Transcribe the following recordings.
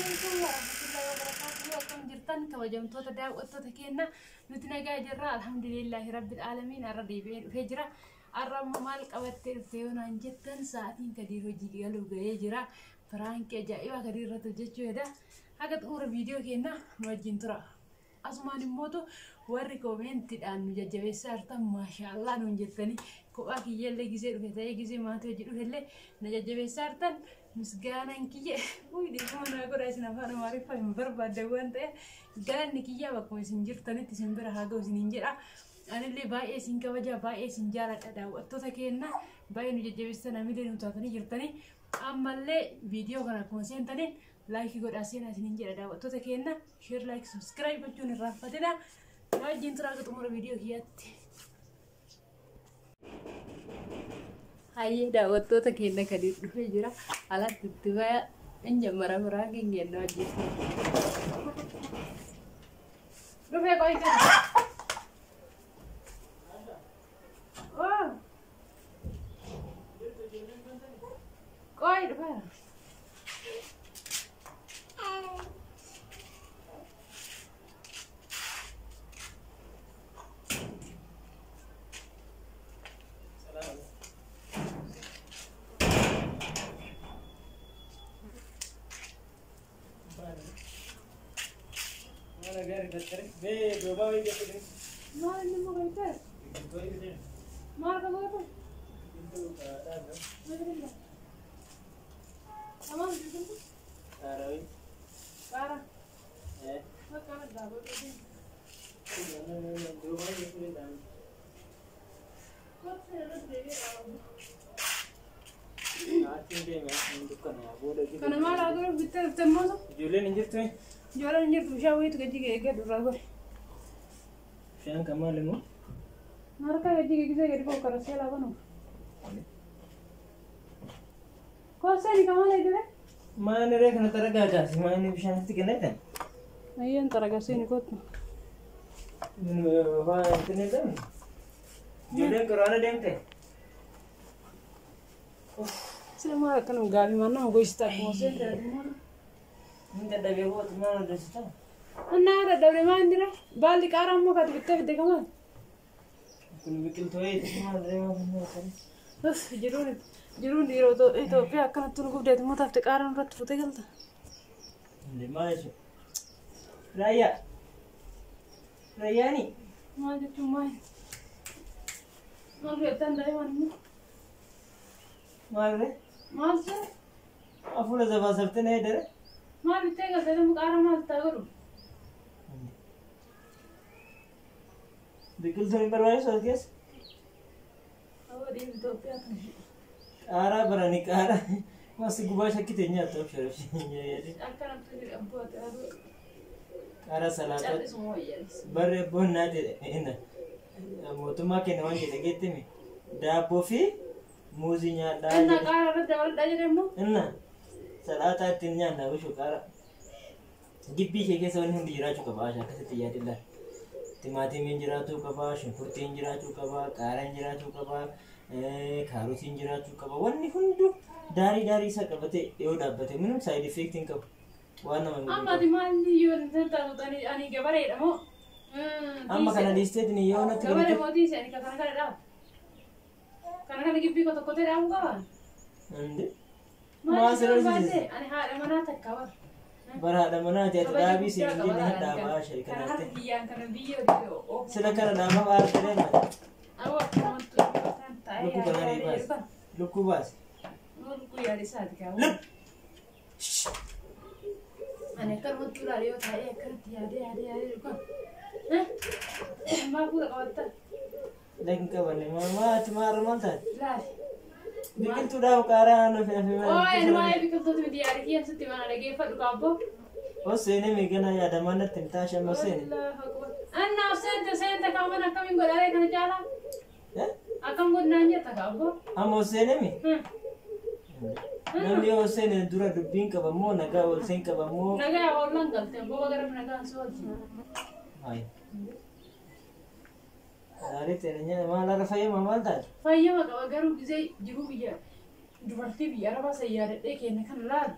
عليكم ورحمة الله وبركاته. وكم جرتن كوجمتو تداو التوتكينا نتنجا جرا الحمد لله رب العالمين الردي بين هجرة الرم مالك أوتر تيونا جتن ساعتين كدير وجدي قالوا جاي جرا فرانك جايوا كدير رتوجتشو هذا هذا تقول فيديو كنا نوجين ترى أسمان الموتو وري كومنت الآن نججب سارتا ما شاء الله نجتني كواكي يلا جزير وكذا جزير ما توجد ولا نججب سارتا مسجانا كيه ويدي كمان أقول أسنا فانا ما أعرف فهم بربا دوان ده قال نكية بكم سنجر تاني تسمبر هذا وسنجر أنا اللي باي سنكا وجا باي سنجارة أدا وقتو تكينا باي نججب سنا ميدين وتاتني جرتني أما اللي فيديو كنا كونسين تاني لايك يقول أسينا سنجر أدا وقتو تكينا شير لايك سبسكرايب بجون الرافدنا نوجين تراك تمر فيديو كيات هاي دا وقتو تكينا كدير فيجرا على تتبع إنجا مرة كينجا نوجين رفيق أي كده Coi được không? Tamam dedim. Arabi. Para. Bak kana da ba dedim. Dua hari itu dah. Kok saya devi awu. Nanti dia macam dukan ya. Boleh gitu. Kana mala agora bitter temmo. Julen injir tu. Jora injir tu shawi tu gaji ke dura go. Siang kamu lemu? Marka gaji ke gaji ko karasela banu. Kau ni kamana itu deh? Mana rek nak teragak sih? Mana bisa nanti kena kan? Ayen teragak sih ni kot. Wah, itu ni kan? Julen kerana dia ente. Selama kan gabi mana go istak mo sen dari mana? Minta dah bewa tu mana dah siapa? Anna ada dari mana dire? Balik aram mo kat bitte bitte kaman. Kau mikir tu itu mana dari mana kan? Jirun diro to itu pihak kan tuh gue udah mau taftik aran rat foto galta. Di mana sih? Raya. Raya ni. Mau ada cuma. Mau lihat tanda yang mana? Mana? Mau sih? Aku dah jawab sebetulnya ni deh. Mau bitte galta itu mau aran mau tahu. Bikul tu ni berapa soal kes? Awak dia itu pihak kan. Ara berani kara. Masih gua baca kitanya tu sharaf. Akan tu dia buat aku. Ara salat. Cari semua ya. Bare bon nade ina. Motuma ke nawan kita gitu mi. Da pofi muzinya da. Ina kara ada aja demo. Ina. Salata tinya na ushu kara. Gibbi ke ke sawon hindi jira chuka ba sha kasati ya dillah. Timati min jira tu ka ba, shunkurti jira tu ka ba, kara jira tu ka ba. Karotiin jiraachuu qaba. Wanni hundu daarii isa qabate yoo dhaabbate minimum side effect hin qabu. Waan nama hin Amma di maalli yoo taatu ani gabareedha moo? Amma kana dhiisteetiin yoo natti Gabaree mootii isheen kana kana dhaab. Kana gibbii tokko ta'e dhaabuu qaba. Ande. Maasirra baate ani haadha manaa takka bar. Bara haadha manaa ta'e dhaabii si hin dinne dhaabaa shari kana ta'e. Kana biyyaan kana biyya oo. Sila kana dhaabaa aartee mata. Awwa kamantu. Luku banari bas. Luku bas. Luku ya di saat kau. Ane kan mau tular yo tadi kerja ada luka. Mak udah kawat. Lagi kawan ni mama cuma romantis. Lah. Bikin tu dah kara anu film. Oh, ini mah bikin tu di hari kian setiap mana lagi fat luka apa? Oh, sini migana ya ada mana tinta sama sini. Anna sen kamu nak kami gak ada kan jalan. Akan buat nanya tak apa? Amo sene mi. Namni o sene dura dubbin ka bamo naga ol sen ka bamo. Naga orang galte, bawa garam naga soal. Hai. Dari terenya malah rafaya mamalta. Faya maka garu gizai jiru biya. Dubarti biya raba sayar dek ini kan lad.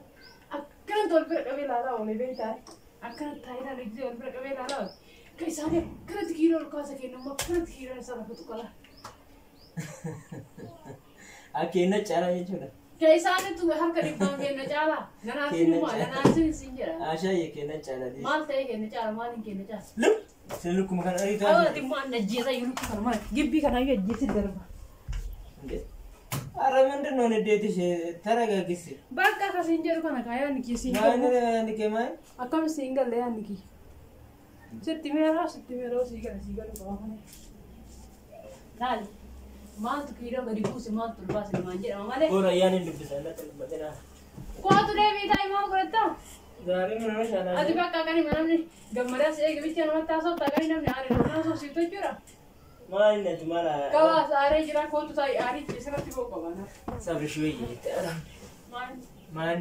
Akka akkanatti wal bira qabee ilaalaa oole beektaa akkanatti taa'ee gisee wal bira qabee ilaalaa oole kan isaanii akkanatti kiiroo ol kaasa kennummaa akkanatti kiiroo isaa lafa tuqala. Akkeenya caalaa jechuudha. Kan isaaniitu harka dhibbaan kenna caalaa ganaatiin siin jedha. Ashaayyee kenna caalaa. Maal ta'ee kenna caala maaliin kenna caala. Lum sin lukkuma kana ariitaa. Awwaati immoo anna ajjeesaa yoo lukku kana maal gibbii kanaayyuu ajjeessi darba. Arra ምንድነው ንዴትሽ? ተረጋግሲ። በቃ ከሲንጀር ኮና ካያን ኪሲ ማን ንከማይ አከም ሲንገል ያን ኪ ስትሜራ ሲገል ባሆነ ታል ማንት ኪዶ ገዲኩስ ማንት ቱልባስ ለማንጀ ማማለ ጎራ ያን ልብሰና ተመደና ቋቱ ደቢታይ ማውረታ ዛሬ ምን ሆነሻላ? አዲ በቃ ከኒ ምናምን ገመዳስ ኤግቢት ነው ታሰው ታገኝ ነው ያሪ ነው ሰው ሲቶቹራ ማንነት ማራ ከዋ ዛሬ ጅራ ኮንቱ ታይ አሪ ሲሰራት ይቆቀባና sabri shwe yitara man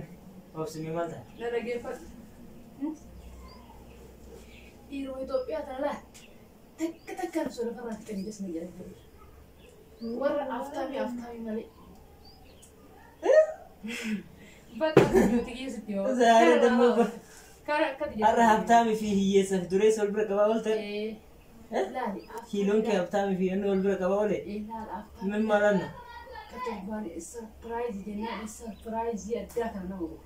ofsi mi mata ለረገፈት ኢሮ ኢትዮጵያ ተላ ተከተከል ሶለ ፈራት ከንደስ ነው ያለው ወራ አፍታሚ ማለ በቃ ጁቲ ይስቲዮ ዛሬ ደግሞ ከረከት አረ ሀብታሚ ፊህ ይሰፍ ዱሬ ሶልብረ ቀባውልተ ላሊ ኪሎን ከሀብታሚ ፊህ ነው ሶልብረ ቀባውለ ምን ማለት ነው? Katubani surprise jena surprise yadda kana wo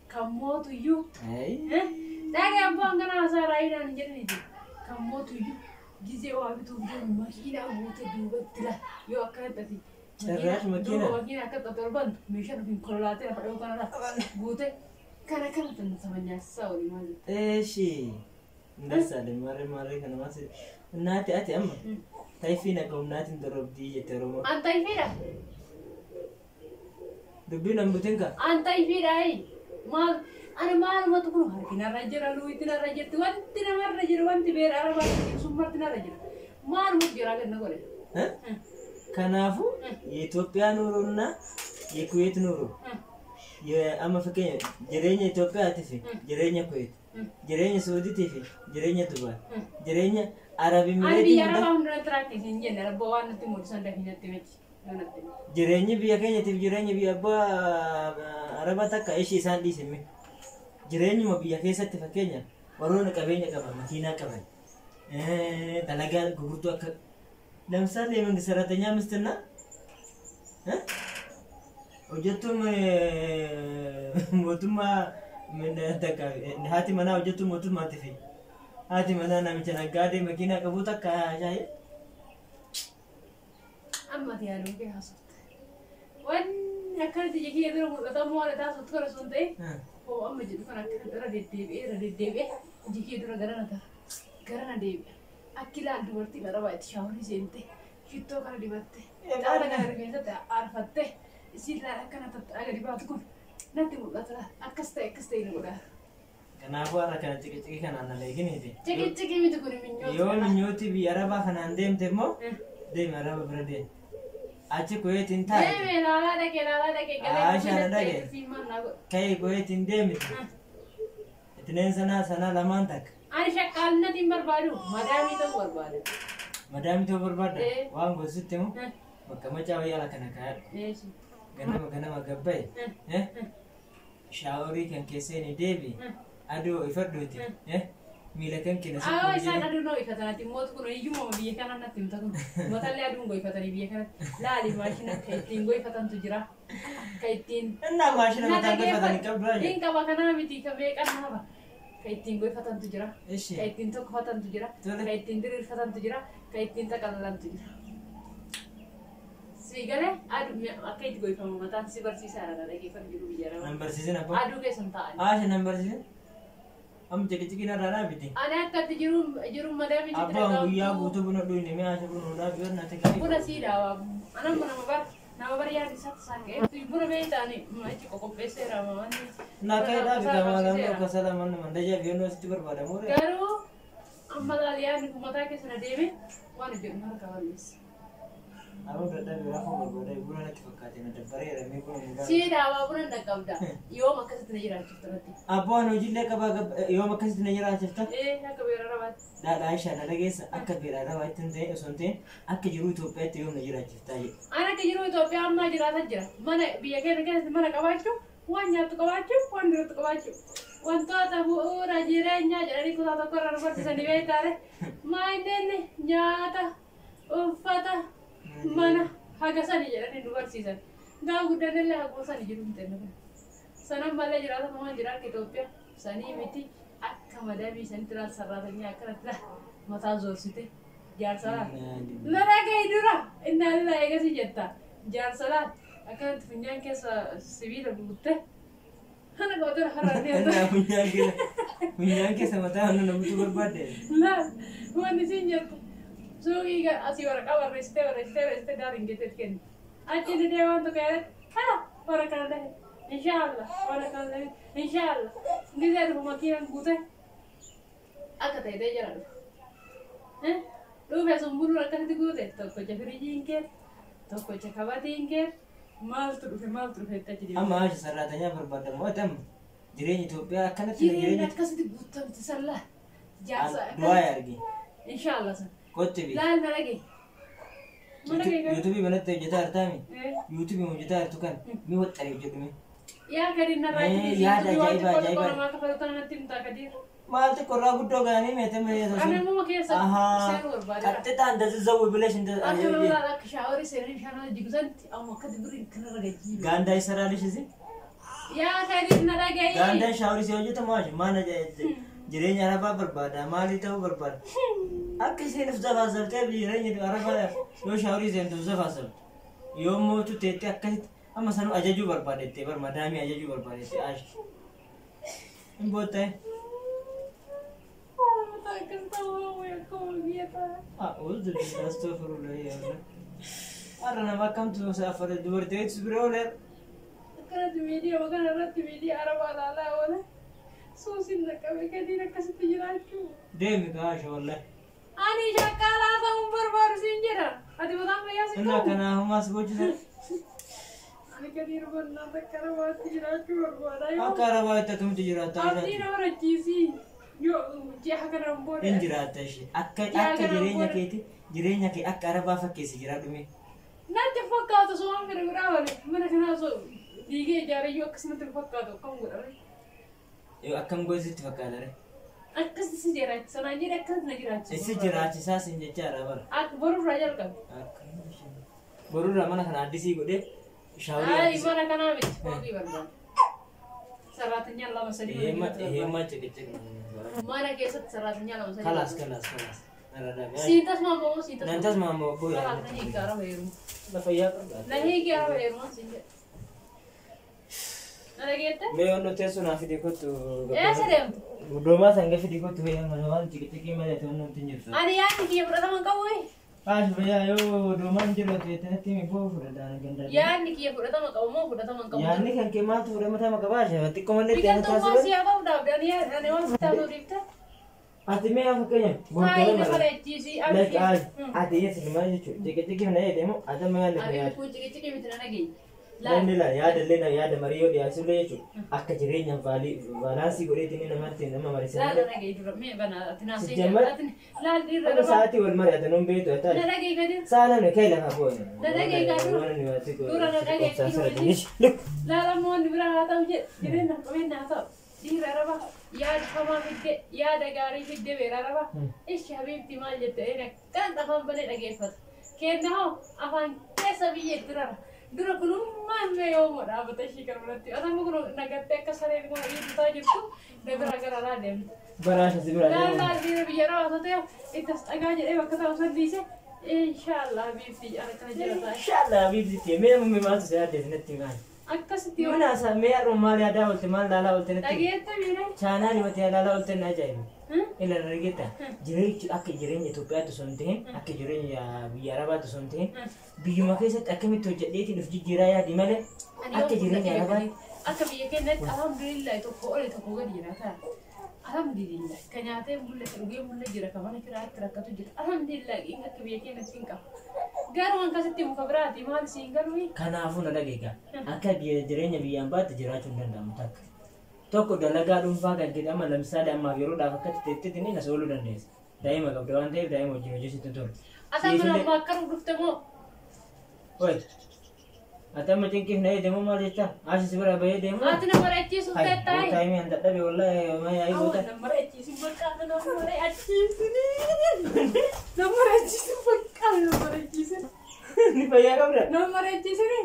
kamotu yu dage abban kana asara ina njeni di kamotu yu gize wa bitu makina gote dubatila yo akatati ጭራሽ መኪና makina akatatorban mishan bin kolate afado kana gote kana ተንሰመኛ ሳውሪ ማለት እሺ እንደሳለን ማረ ከነማስ እናቴ አቴ አማ ታይፊና ከውናት እንደረብዲ የተረሞ አንተ ይፈራ ዱቢን አምቡቴንካ አንተ ይፈራይ ማል አነ ማል መጥኩ ነው ሀርኪና ረጀራሉ ይትና ረጀት ወንትና መረጀር ወንት ቤር አረባ ሱመርትና ረጀር ማል ሙጅራ ገነጎለ ከናፉ የኢትዮጵያ ኑሮና የኩዌት ኑሮ የአመፈከኝ ጀሬኛ ኢትዮጵያ አትፊ ጀሬኛ ኩዌት ጀሬኛ ሳውዲ ትፊ ጀሬኛ ዱባይ ጀሬኛ አረብ ሚሌት አረብ ያራው እንደትራክ ሲንጀነ ረቦዋን ትሞድ ሰንደፊነት ትመች ጀሬኛ ቢያከኝ ትፊ ጀሬኛ ቢያባ አረባ ተካ እሺ ሳንዲ ሲሚ ጀሬኛ መቢያ ከሰት ፈከኛ ወሮነ ቀበኛ ቀባ መኪና ቀባ ተለጋ ጉጉርቱ አከ ለምሳሌ የመንግስት ሰራተኛ ምስትና ወጀቱም ሞቱማ ምን ተካ ሃቲ መና ወጀቱ ሞቱማ ትፊ ሃቲ መና ናምቸ ነጋዴ መኪና ቀቡታ ካያይ አማት ያለው ቢያሱት ወን ያከልት ይሄ የድሮ በጣም ማለት ታሱት ከረሱንቴ ኦ አመጅ ፈራ ረደዴቤ ይሄ ድሮ ገረና ዴቤ አኪላ ዱርቲ ገረባይት ሻውሪ ሴንቴ ሽቶ ከረ ዲበቴ ዳራ ገረ ሪፈንሰ አርፈቴ ሲላ ከነተ አገሪ ባትኩን ነቲ ሙላተላ አከስተ ይኖዳ ከናፉ አራ ከነ ጭቅጭቂ ከናና ላይ ግን ይሄ ጭቅጭቂ ምትኩን ምኞት ዮ ምኞት ቢያረባ ከናንዴም ተሞ ደይ ማራባ ብረዴ አቺ ኮየት እንታ ላላ ደቄ አሻ ደቄ ከይ ኮየት እንደም እትነን ሰና ለማንታክ አን ሸቃልነት ይመርባሉ ማዳሚ ተበርባዳ ዋን ጎስቴሙ መቀመጫ ወያላ ከነካ እሺ ganama gabbay shawari kan keseni debi ado ifadoti mila kan kina ayo isa adu no ifatati mot kuno yumo biye kana natim takun motale adu ngo ifatani biye kana lali mashina kaitin ngo ifatan tujira kaitin enna mashina matan ifatani kabra din ka bakana miti ka be kana ba kaitin ngo ifatan tujira eshi kaitin to ifatan tujira kaitin dir ifatan tujira kaitin ta kalalan tujira sigale adu akait goy famo matan si bersisa ada lagi fan juru bicara number season apa adu ke sentaan sih number season am cek-cekin ada biti ana kat juru madami apa ya butuh bunuh dulu ini asal bunuh dah biar nanti kali bunuh sih dah ana nama bar ya di satu sange itu bunuh beta nih macam kok beser ama ni nak kayak dah kita malam tu kesalahan mana dia biar nasi tu berpada murah garu amma dalian ni kumata ke sana demi wani biar mana kawalis Aku berada di belakang berbeda, bukan nanti fakatnya ada barrier, ini bukan enggak. Si dawa bukan nak kau dah, yo makas itu najira cipta nanti. Apa anu jille kaba yo makas itu najira cipta? Nak kebira rawat. Dah Aisyah, dah guys, aku kebira rawat tentang sonte, aku juru itu pet yo najira cipta je. Anak juru itu apa amma najira saja. Mana biaya kan mana kawat tu? waan nyaattu qabaachuu waan dirattu qabaachuu wantoota bu'uura jireenyaa jedhanii kutaa tokko irraa barsiisanii beektaare maayineen nyaata uffata mana hagasanii jedhanii nu barsiisan gaa guddanillee haguma sani jiru hin ta'e sanan malee jiraata mamaan jira akka Itoophiyaa sanii miti akka madamii sanitti laal sarraatanyaa akkanatti mataa zoorsite jaarsalaan lala gahii dura innaa lilaa eegasii jetta jaarsalaan akkanatti funyaan keessa sibiila guutte hana gootara hararneeta funyaan keessa mataa hannu namutu barbaadde laal wanni siin jettu suuqii asii waraqaa barreessitee daariin jetteet kenni achi ni deemaan tokko yaadatti haa waraqaa dhahe inshallah waraqaa dhahe inshallah gizee dhufu makiinaan guute akka ta'e jira dhufu dhufe sun buluun akkasitti guute tokkocha firiijiin kee tokkocha kabatiin kee maaltu dhufe itti achi deemu. Amma haasha sarraatanyaa barbaadamu adam jireenya Itoophiyaa akkanatti jireenya akkasitti guutamti sallaa jaarsa du'aa argi. inshallah san Kotti bi. laal na dhagee. YouTube banatti hojjetaa artaami. YouTube hojjetaa artu kan mi waxxaree jedhume. yaa gadi narraa yaada ajaa'ibaa ajaa'ibaa. namaa kafalatan natti himtaa gadi. Maalti qorraa guddoo gaanii meete meete Ana muma keessa seeruu barbaada. qaxxitaa እንደዚህ ዘው ብለሽ እንደ Akka lolaa akka shaaworii seenanii shaanaa jigusanti amma akka dibiriin kanarra gajjiibe. ጋንዳ ይሰራልሽ እዚህ Yaa gadi na dhagee. ጋንዳ ሻወሪ ሲሆን ተማሽ ማነ jireenya arabaa barbaada maalii ta'uu barbaada akka isheen of zafaasabtee jireenya arabaa yoo shaaworii seentu zafaasabte yoo mootu teettee akkasitti amma sanuu ajajuu barbaadettee bar madaamii ajajuu barbaadettee aash hin boottee أعوذ بالله أستغفر الله يا رب أنا ما كنت مسافر دورتي تسبرولر كانت ميديا وكان رد ميديا عرب على لا ولا سوسي لك كثير كسبت جراتشو ديمي كاش والله أنا شكالا ثم بربر سنجرا هذه بدام يا إنك أنا هم أسبوع أنا كثير بنا ذكر وقت جراتشو بربر أكره تكمل تجرات أبدي نورا جيسي يو جه كنا نبور إن جرات شيء جرينيا كي أك عربا فكيس جرات مي نانti fakkaatu soon gara guraawale mana kana so diige jaarayyo akkasumatti fakkaatu akkam godhame yoo akkam goositti fakkaatare akkasi si jiraach sanaan jedhe akkas na jiraachi isi jiraachisaa sin jecha arabara akka borurraa jalqabe borurraa mana kana addisii godhee shaaworii ay mana kanaa miti foogii barbaada sarraatanyaan lama sadii heemaa ciqici mana keessatti sarraatanyaan lama sadii kalas siitas maammoo siitas nantas maammoo boya sarraatanyii gaara fayyadu lafayyaa qabda na hiigi gaara fayyadu maan siin jedhe na dhageette mee onno teessu naa fidii kottu eessa deemtu guddoomaa sanga fidii kottu fayyama waan ciqici malate onno hin jirtu ani yaadni kiyya fudhataman qabu Ash baya yo doman jiro ke tati mi bo fudadana ganda yaadni kiyya fudhatama qabu moo fudhataman qabu yaanni kan ke maal ture mata makabasha ati komande te biqiltuu taasibe moosii haa ta'u dhaabdanii yaadani waan sitaatu dhiifte ati me afakanya Hai, nama lejisi. like ati yes ni mai chu tike na demo ada me le Abi ya ku ciki mitna lagi. landila ya dalena ya da mariyo ya sule chu akka jirenya vali valansi gore tini na marte na marisa La lagi dura me bana tinasi. Sejamar? La di ada saati wal mari ada nombe to ta La lagi gadir. sala ne kai la ka boy Da lagi ka dura. Dura na lagi look La la mo ni bira hata uje. Jirena ko na hata. Dira raba. Ya kama hidde ya da gari hidde bera raba. Ish habibti mal jette ene kan afan bane dhaggeeffat. Kenna ho afan keessa biyye dura kunummaan mee yoo modhaa batashii qarbalatti atamu kun nagattee akka sareen kun dhiibbaa jirtu dabira garaalaa deemte. barasha sibira Laalaa dhiira biyya raawwata ta'e ittas dhagaa jedhee bakka ta'u salliise inshaallah biifti akkana jiraata. inshallah bibti me me ma tu saya definitely kan Akkasitti yoo Mana sa me arro mal ya da wolte mal lala wolte ne dhageetta miidhag. chana ni wote lala wolte na jai ila regeta jireenya akka jireenya Itoophiyaa tu sonte akka jireenya biyya Arabaa tu sonte biyyuma keessatti akkamitti hojjedheeti dhuf jijjiiraa yaadi malee akka jireenya Arabaa Akka biyya keenyatti alhamdulillah tokko ole tokko gadi jiraata. Alhamdulillah kan nyaatee mul'atu dhugee mul'atu jira kan mana kiraatti rakkatu jira. Alhamdulillah inni akka biyya keenyatti hin qabu. Garuu waan akkasitti muka biraati maal siin garuu kanaafuu na dhageega akka jireenya biyyaan baatti jiraachuu hin danda'amu takka tokko dalagaa dhuunfaa kan jedhama lamsaadha ammaaf yeroodhaaf akkatti teettitti ni nas ooluu dandeessa daa'ima qabda waan ta'eef daa'ima wajjin hojjechitti ture Asan mana bakka dhufte moo Oi Atau macam kif naik demo malah cah. Asyik seberapa bayar demo. Ati nomor aci sudah tay. Time yang tak ada wallahi mai ayu Awak tu. nomor aci sebekal nomor aci sini. Nomor aci sebekal nomor aci sini. Ni bayar kau dah. Nomor aci sini.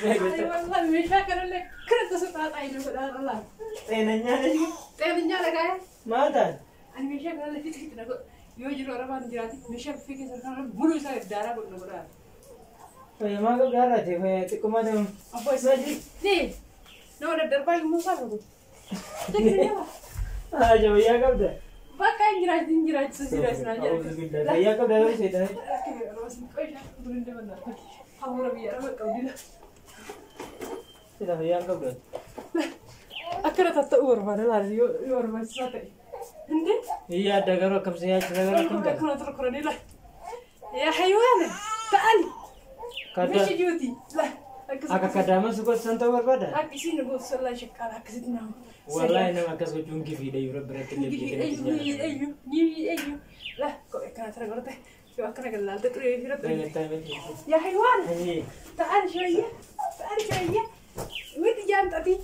Ayo wallah misha kerana kerana suka tay ni sudah Allah. Tenanya lagi. Tanya lagi. Mana? Ani misha kerana fikir kita nak. Yo jiro orang mana jadi misha fikir kerana mulu saya darah pun nak berat. Bayar mana kau darah tu? Bayar tu kau mana? Apa sih? Ni. No ada derbai musa tu. Cek ni apa? Ah, jauh ya kau dah. Pakai jirat sejirat saja. Bayar kau dah sih dah. Sudah bayar kau dah. Akhirnya tak tahu orang mana lari, orang mana sate. Hindi? Iya, dah kau kam saya cerita kau dah. Akhirnya terkurang ni lah. Ya haywan, taal. Kada. Mesti juti. Lah. Agak kada masuk ke Santa Barbara. Aku sih nak gosok lah cakap aku sih nak. Wallahi nama kasih cungki video Europe berarti lebih. Ayo. Lah, kok akan terkurang teh. Kau akan kenal tu Europe. Ya haywan. Taal شوية. taal شوية. Wait, jangan tadi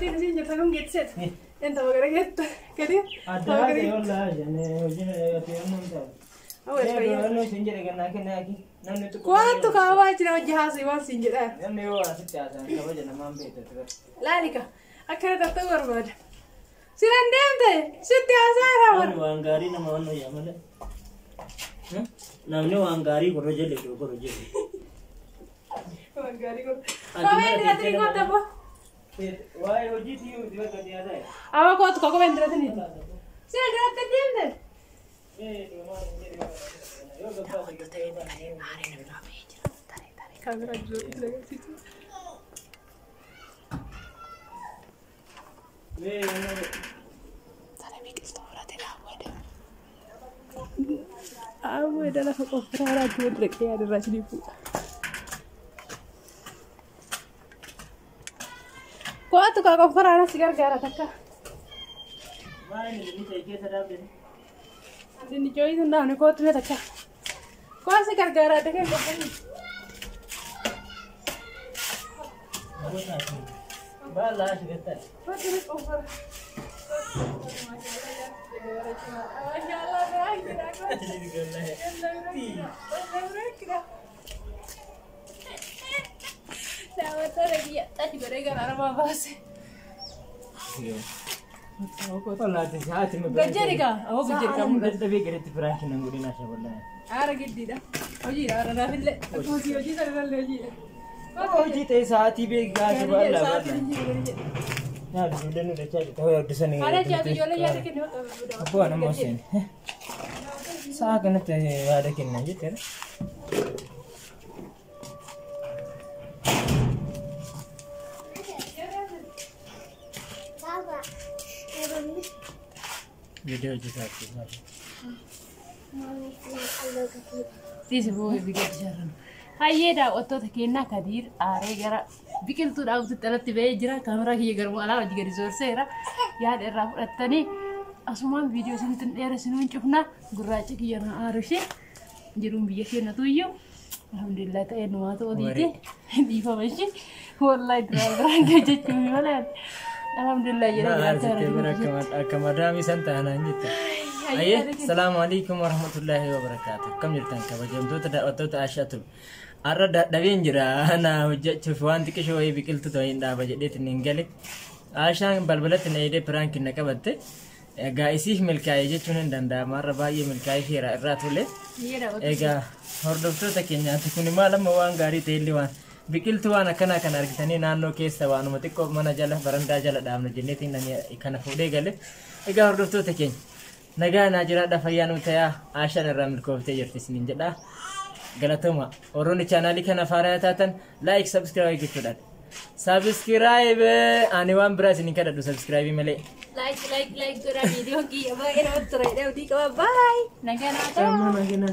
di sini jangan get set. Entah bagaimana get, kiri. Ada wallahi, jadi ujung itu yang mana? Awas Ya, kalau sinjir kan nak lagi. Nanti tu. Kuat kau awak cina jahas iwan sinjir eh. Yang mewah asyik ada. Kau jangan mampu itu. Lari kah? Akhirnya tak tahu apa. Silan dem deh. Sudah asal awak. Wanggari nama mana ya mana? Namanya wanggari koroje lego koroje. Wanggari kor. Kau vendra tadi kau apa? Wah, hoji tiu dia tadi ada. Awak kau vendra tadi. Silan dem dem deh. Kamera dulu lagi situ. Aku adalah opera jodrek ya ada rajin ibu. Kau tu kau opera nasi gara-gara takka. Mana ni saya kira sedap ni. Ini joy tu dah, ni kau tu ni takka. Kau nasi gara-gara takka kau ni. Balas kita. Kau tu ni opera. Gajari kah? Oh gajari kamu. Tapi kerja tu perang kena guna nasi bola. Ara gidi dah. Oji, ara na fille. Aku si oji sar gal oji. Oh, jite saat ibe gas bola. Ya, sudah nu dah cari. Tahu ada sana. Ada jadi jual ya kini. Apa nama mesin? Sah kena tu ada kena je ter. Video je satu. Tisi boleh bikin jalan. Hayye dah otot kena kadir are gara bikin tu dah udah telat tiba jira kamera hiye gara wala juga resource era ya ada tani asuma video sini tu era sini mencupna gurace ki yana arushe jirum biye kena tu yo alhamdulillah ta enu ato dite di pamashi wallahi dra gaje cumi wala alhamdulillah ya kamadami santana gitu. Ayah, assalamualaikum warahmatullahi wabarakatuh. Kam jirtan kabajam tu tak asyatul. Arra dawin jira na hujjat cufuan tikisho ay bikil tu toyin da bajet det ninggalik. Ashan balbalat na ide prank na kabatte. Ga isih milkay je chunen danda marra bayi milkay hira ratule. Ega hordok tu takinya tukuni malam mawang gari teliwan. Bikil tu ana kana argitani nanno kesa wanu matiko mana jala baranda jala damna jennetin nani ikana fude gale. Ega hordok tu takinya. Naga najira da fayyanu taya Asha da ramil kofte jirti sinin jada galatuma oroni channel kana farayatatan like subscribe gitu dan subscribe ani wan bras ini kada do subscribe mele like gora video ki aba ina otra ida udi ka bye naga na ta sama naga na